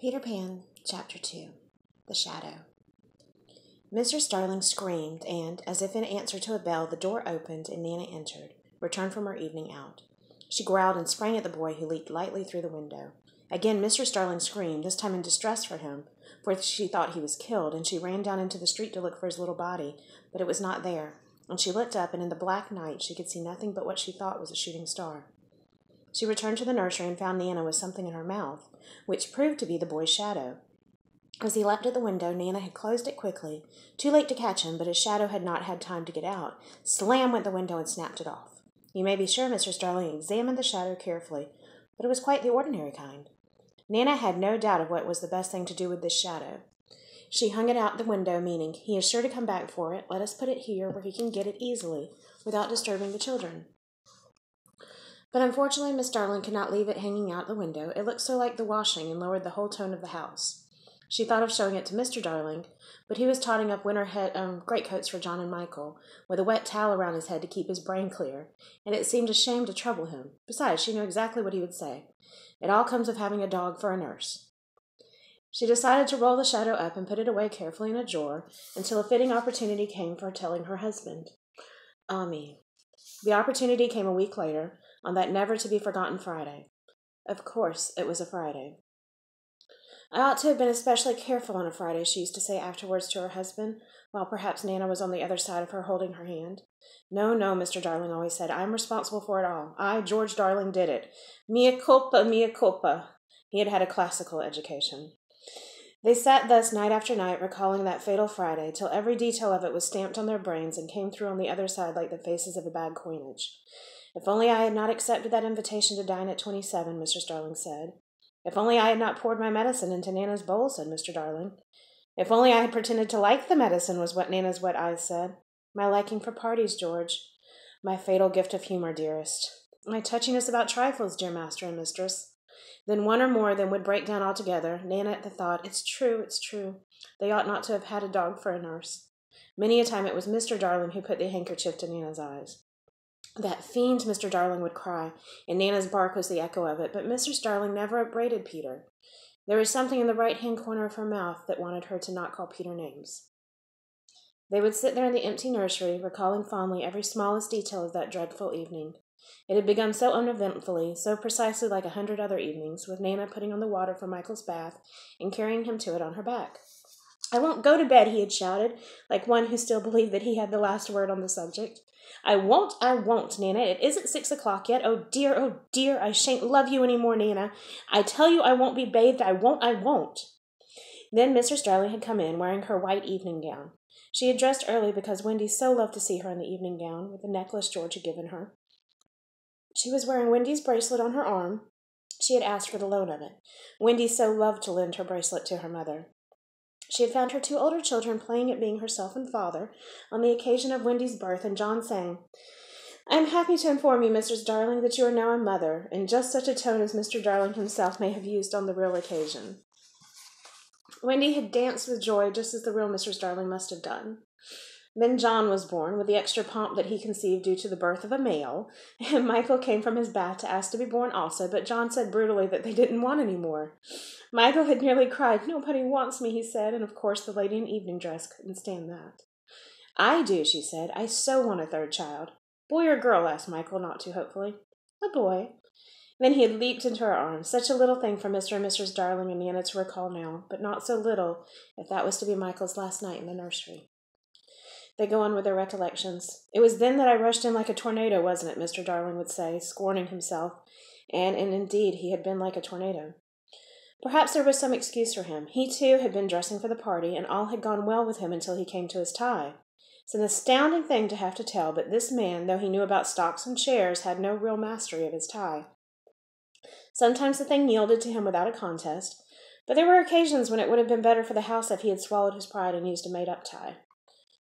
Peter Pan, Chapter 2, The Shadow. Mr. Starling screamed, and, as if in answer to a bell, the door opened and Nana entered, returned from her evening out. She growled and sprang at the boy, who leaped lightly through the window. Again Mr. Starling screamed, this time in distress for him, for she thought he was killed, and she ran down into the street to look for his little body, but it was not there, and she looked up, and in the black night she could see nothing but what she thought was a shooting star. She returned to the nursery and found Nana with something in her mouth, which proved to be the boy's shadow. As he leapt at the window, Nana had closed it quickly, too late to catch him, but his shadow had not had time to get out. Slam went the window and snapped it off. You may be sure Mr. Starling examined the shadow carefully, but it was quite the ordinary kind. Nana had no doubt of what was the best thing to do with this shadow. She hung it out the window, meaning, he is sure to come back for it. Let us put it here where he can get it easily, without disturbing the children. But unfortunately, Miss Darling could not leave it hanging out the window. It looked so like the washing and lowered the whole tone of the house. She thought of showing it to Mr. Darling, but he was totting up winter greatcoats for John and Michael, with a wet towel around his head to keep his brain clear, and it seemed a shame to trouble him. Besides, she knew exactly what he would say. It all comes of having a dog for a nurse. She decided to roll the shadow up and put it away carefully in a drawer until a fitting opportunity came for telling her husband. Ah me. The opportunity came a week later, on that never-to-be-forgotten Friday. Of course, it was a Friday. I ought to have been especially careful on a Friday, she used to say afterwards to her husband, while perhaps Nana was on the other side of her holding her hand. No, no, Mr. Darling always said, I'm responsible for it all. I, George Darling, did it. Mea culpa, mea culpa. He had had a classical education. They sat thus night after night, recalling that fatal Friday, till every detail of it was stamped on their brains and came through on the other side like the faces of a bad coinage. If only I had not accepted that invitation to dine at 27, Mr. Starling said. If only I had not poured my medicine into Nana's bowl, said Mr. Darling. If only I had pretended to like the medicine, was what Nana's wet eyes said. My liking for parties, George. My fatal gift of humor, dearest. My touchiness about trifles, dear master and mistress. Then one or more of them would break down altogether, Nana at the thought, it's true. They ought not to have had a dog for a nurse. Many a time it was Mr. Darling who put the handkerchief to Nana's eyes. That fiend, Mr. Darling would cry, and Nana's bark was the echo of it, but Mr. Darling never upbraided Peter. There was something in the right-hand corner of her mouth that wanted her to not call Peter names. They would sit there in the empty nursery, recalling fondly every smallest detail of that dreadful evening. It had begun so uneventfully, so precisely like 100 other evenings, with Nana putting on the water for Michael's bath and carrying him to it on her back. I won't go to bed, he had shouted, like one who still believed that he had the last word on the subject. I won't, Nana. It isn't 6 o'clock yet. Oh, dear, I shan't love you any more, Nana. I tell you I won't be bathed. I won't. Then Mrs. Darling had come in, wearing her white evening gown. She had dressed early because Wendy so loved to see her in the evening gown, with the necklace George had given her. She was wearing Wendy's bracelet on her arm. She had asked for the loan of it. Wendy so loved to lend her bracelet to her mother. She had found her 2 older children playing at being herself and father on the occasion of Wendy's birth, and John saying, I am happy to inform you, Mrs. Darling, that you are now a mother, in just such a tone as Mr. Darling himself may have used on the real occasion. Wendy had danced with joy just as the real Mrs. Darling must have done. Then John was born, with the extra pomp that he conceived due to the birth of a male, and Michael came from his bath to ask to be born also, but John said brutally that they didn't want any more. Michael had nearly cried, Nobody wants me, he said, and of course the lady in evening dress couldn't stand that. I do, she said. I so want a 3rd child. Boy or girl, asked Michael, not too hopefully. A boy. Then he had leaped into her arms, such a little thing for Mr. and Mrs. Darling and Nana to recall now, but not so little if that was to be Michael's last night in the nursery. They go on with their recollections. It was then that I rushed in like a tornado, wasn't it, Mr. Darling would say, scorning himself, and indeed he had been like a tornado. Perhaps there was some excuse for him. He, too, had been dressing for the party, and all had gone well with him until he came to his tie. It's an astounding thing to have to tell, but this man, though he knew about stocks and shares, had no real mastery of his tie. Sometimes the thing yielded to him without a contest, but there were occasions when it would have been better for the house if he had swallowed his pride and used a made-up tie.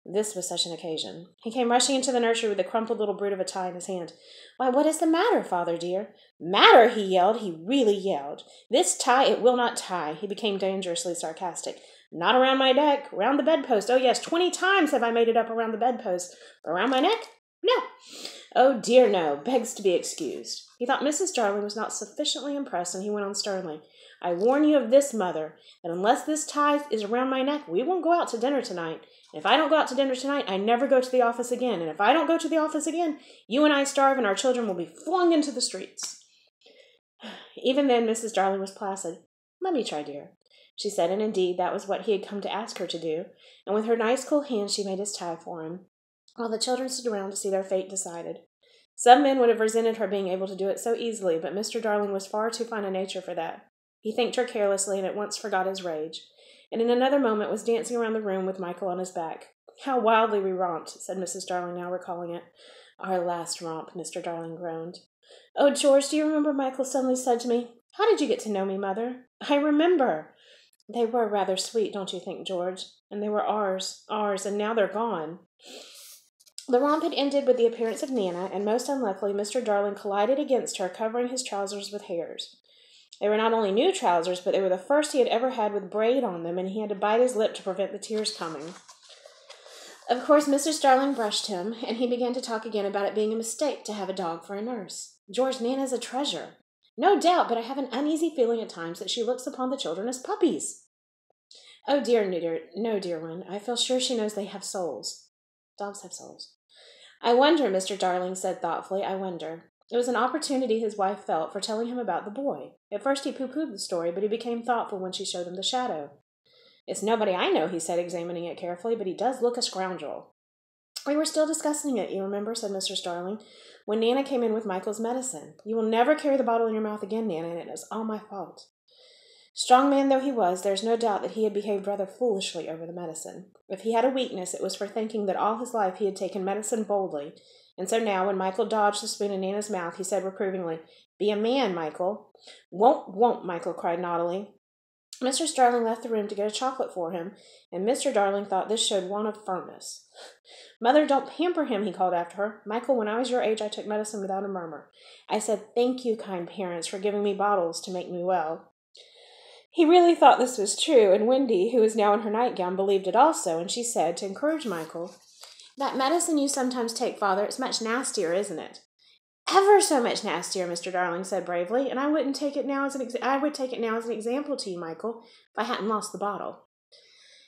This was such an occasion. He came rushing into the nursery with a crumpled little brute of a tie in his hand. Why, what is the matter, father dear? Matter, he yelled. He really yelled. This tie it will not tie. He became dangerously sarcastic. Not around my neck, round the bedpost. Oh, yes, 20 times have I made it up around the bedpost. But around my neck? No. Oh, dear, no. Begs to be excused. He thought Mrs. Darling was not sufficiently impressed, and he went on sternly. I warn you of this, Mother, that unless this tie is around my neck, we won't go out to dinner tonight. And if I don't go out to dinner tonight, I never go to the office again. And if I don't go to the office again, you and I starve, and our children will be flung into the streets. Even then, Mrs. Darling was placid. Let me try, dear, she said, and indeed that was what he had come to ask her to do, and with her nice cool hand she made his tie for him, while the children stood around to see their fate decided. Some men would have resented her being able to do it so easily, but Mr. Darling was far too fine a nature for that. He thanked her carelessly and at once forgot his rage, and in another moment was dancing around the room with Michael on his back. How wildly we romped, said Mrs. Darling, now recalling it. Our last romp, Mr. Darling groaned. Oh, George, do you remember Michael suddenly said to me, How did you get to know me, Mother? I remember. They were rather sweet, don't you think, George? And they were ours, and now they're gone. The romp had ended with the appearance of Nana, and most unluckily Mr. Darling collided against her, covering his trousers with hairs. They were not only new trousers, but they were the first he had ever had with braid on them, and he had to bite his lip to prevent the tears coming. Of course, Mrs. Darling brushed him, and he began to talk again about it being a mistake to have a dog for a nurse. George, Nana's a treasure. No doubt, but I have an uneasy feeling at times that she looks upon the children as puppies. Oh, dear, no, dear one. I feel sure she knows they have souls. Dogs have souls. I wonder, Mr. Darling said thoughtfully, I wonder. It was an opportunity his wife felt for telling him about the boy. At first he pooh-poohed the story, but he became thoughtful when she showed him the shadow. It's nobody I know, he said, examining it carefully, but he does look a scoundrel. We were still discussing it, you remember, said Mr. Darling, when Nana came in with Michael's medicine. You will never carry the bottle in your mouth again, Nana, and it is all my fault. Strong man though he was, there is no doubt that he had behaved rather foolishly over the medicine. If he had a weakness, it was for thinking that all his life he had taken medicine boldly, and so now, when Michael dodged the spoon in Nana's mouth, he said reprovingly, Be a man, Michael. Won't, Michael cried naughtily. Mr. Darling left the room to get a chocolate for him, and Mr. Darling thought this showed want of firmness. Mother, don't pamper him, he called after her. Michael, when I was your age, I took medicine without a murmur. I said, Thank you, kind parents, for giving me bottles to make me well. He really thought this was true, and Wendy, who was now in her nightgown, believed it also, and she said, to encourage Michael, That medicine you sometimes take, Father, it's much nastier, isn't it? Ever so much nastier, Mr. Darling said bravely, and I would take it now as an example to you, Michael, if I hadn't lost the bottle.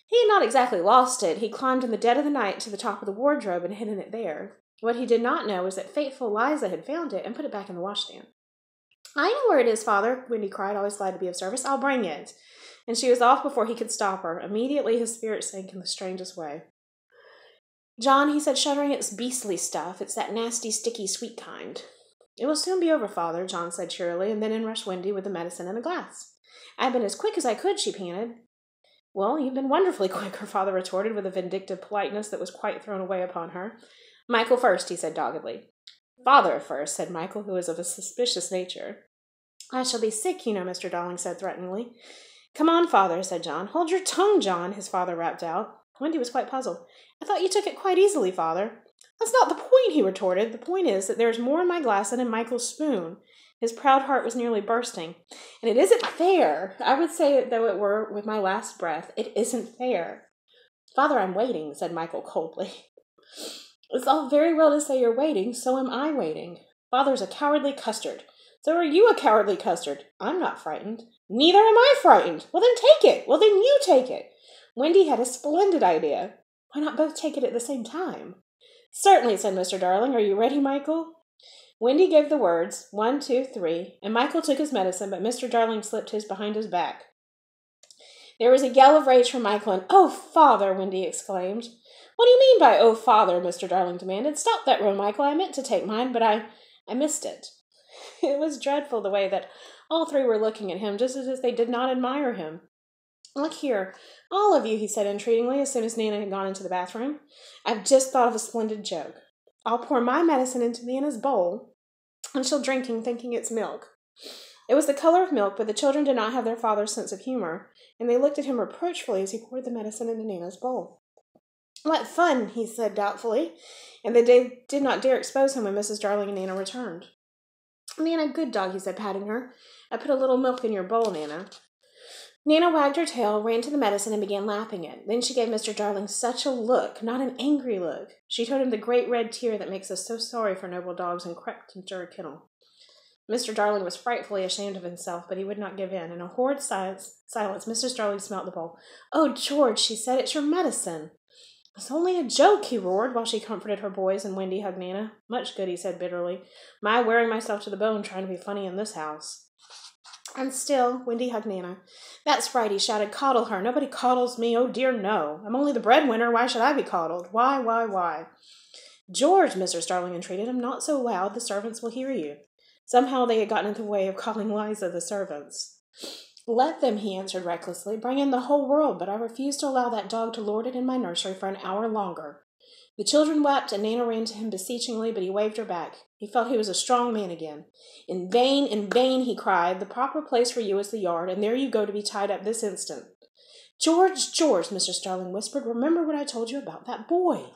He had not exactly lost it. He climbed in the dead of the night to the top of the wardrobe and hidden it there. What he did not know was that faithful Liza had found it and put it back in the washstand. I know where it is, Father, Wendy cried, always glad to be of service. I'll bring it. And she was off before he could stop her. Immediately his spirits sank in the strangest way. John, he said, shuddering, it's beastly stuff. It's that nasty, sticky, sweet kind. It will soon be over, Father, John said cheerily, and then in rushed Wendy with the medicine in a glass. I've been as quick as I could, she panted. Well, you've been wonderfully quick, her father retorted with a vindictive politeness that was quite thrown away upon her. Michael first, he said doggedly. Father first, said Michael, who was of a suspicious nature. I shall be sick, you know, Mr. Darling said threateningly. Come on, Father, said John. Hold your tongue, John, his father rapped out. Wendy was quite puzzled. I thought you took it quite easily, Father. That's not the point, he retorted. The point is that there is more in my glass than in Michael's spoon. His proud heart was nearly bursting. And it isn't fair. I would say it though it were with my last breath. It isn't fair. Father, I'm waiting, said Michael coldly. It's all very well to say you're waiting, so am I waiting. Father's a cowardly custard. So are you a cowardly custard. I'm not frightened. Neither am I frightened. Well, then take it. Well, then you take it. Wendy had a splendid idea. Why not both take it at the same time? Certainly, said Mr. Darling. Are you ready, Michael? Wendy gave the words, 1, 2, 3, and Michael took his medicine, but Mr. Darling slipped his behind his back. There was a yell of rage from Michael, and, Oh, Father, Wendy exclaimed. What do you mean by, oh, Father, Mr. Darling demanded. Stop that row, Michael. I meant to take mine, but I missed it. It was dreadful the way that all three were looking at him, just as if they did not admire him. Look here, all of you, he said entreatingly, as soon as Nana had gone into the bathroom. I've just thought of a splendid joke. I'll pour my medicine into Nana's bowl, and she'll drinking, thinking it's milk. It was the color of milk, but the children did not have their father's sense of humor, and they looked at him reproachfully as he poured the medicine into Nana's bowl. What fun, he said doubtfully, and they did not dare expose him when Mrs. Darling and Nana returned. Nana, good dog, he said, patting her. I put a little milk in your bowl, Nana. Nana wagged her tail, ran to the medicine, and began lapping it. Then she gave Mr. Darling such a look, not an angry look. She told him the great red tear that makes us so sorry for noble dogs, and crept into her kennel. Mr. Darling was frightfully ashamed of himself, but he would not give in. In a horrid silence, Mrs. Darling smelt the bowl. "Oh, George," she said, "it's your medicine." "It's only a joke," he roared, while she comforted her boys, and Wendy hugged Nana. "Much good," he said bitterly. "My wearing myself to the bone trying to be funny in this house." And still, Wendy hugged Nana. "That's right," he shouted. "Coddle her. Nobody coddles me. Oh, dear, no. I'm only the breadwinner. Why should I be coddled? Why? "George," Mrs. Darling entreated him, "not so loud. The servants will hear you." Somehow they had gotten into the way of calling Liza the servants. "Let them," he answered recklessly. "Bring in the whole world, but I refuse to allow that dog to lord it in my nursery for an hour longer." The children wept, and Nana ran to him beseechingly, but he waved her back. He felt he was a strong man again. In vain, he cried. "The proper place for you is the yard, and there you go to be tied up this instant." "George, George," Mr. Darling whispered, "remember what I told you about that boy."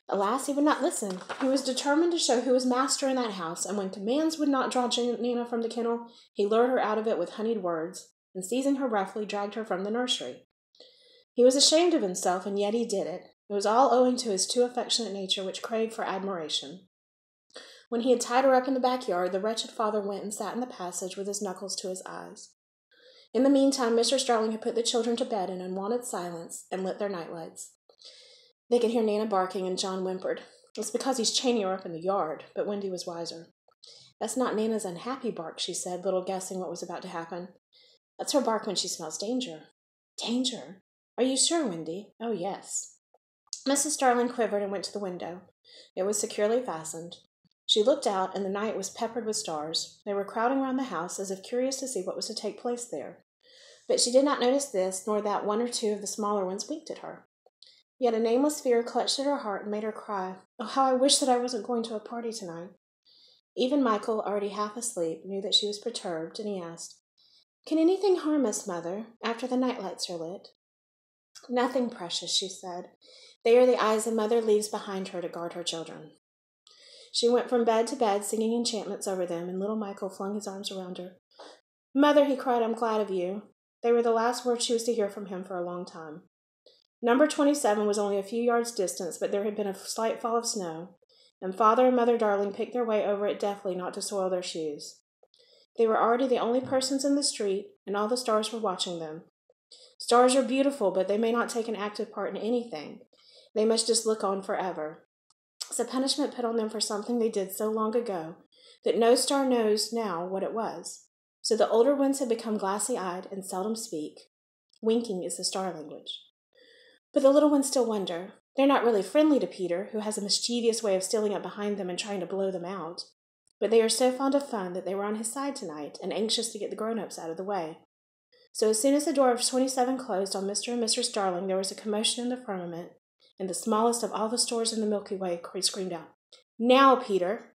Alas, he would not listen. He was determined to show who was master in that house, and when commands would not draw Nana from the kennel, he lured her out of it with honeyed words, and seizing her roughly, dragged her from the nursery. He was ashamed of himself, and yet he did it. It was all owing to his too affectionate nature, which craved for admiration. When he had tied her up in the backyard, the wretched father went and sat in the passage with his knuckles to his eyes. In the meantime, Mr. Darling had put the children to bed in unwonted silence and lit their nightlights. They could hear Nana barking, and John whimpered. "It's because he's chaining her up in the yard," but Wendy was wiser. "That's not Nana's unhappy bark," she said, little guessing what was about to happen. "That's her bark when she smells danger." "Danger? Are you sure, Wendy?" "Oh, yes." Mrs. Darling quivered and went to the window. It was securely fastened. She looked out, and the night was peppered with stars. They were crowding round the house, as if curious to see what was to take place there. But she did not notice this, nor that one or two of the smaller ones winked at her. Yet a nameless fear clutched at her heart and made her cry, "Oh, how I wish that I wasn't going to a party tonight." Even Michael, already half asleep, knew that she was perturbed, and he asked, "Can anything harm us, Mother, after the night lights are lit?" "Nothing, precious," she said. "They are the eyes a mother leaves behind her to guard her children." She went from bed to bed, singing enchantments over them, and little Michael flung his arms around her. "Mother," he cried, "I'm glad of you." They were the last words she was to hear from him for a long time. Number 27 was only a few yards distant, but there had been a slight fall of snow, and Father and Mother Darling picked their way over it deftly not to soil their shoes. They were already the only persons in the street, and all the stars were watching them. Stars are beautiful, but they may not take an active part in anything. They must just look on forever. It's a punishment put on them for something they did so long ago that no star knows now what it was. So the older ones have become glassy-eyed and seldom speak. Winking is the star language. But the little ones still wonder. They're not really friendly to Peter, who has a mischievous way of stealing up behind them and trying to blow them out. But they are so fond of fun that they were on his side tonight and anxious to get the grown-ups out of the way. So as soon as the door of 27 closed on Mr. and Mrs. Darling, there was a commotion in the firmament, and the smallest of all the stars in the Milky Way screamed out, "Now, Peter!"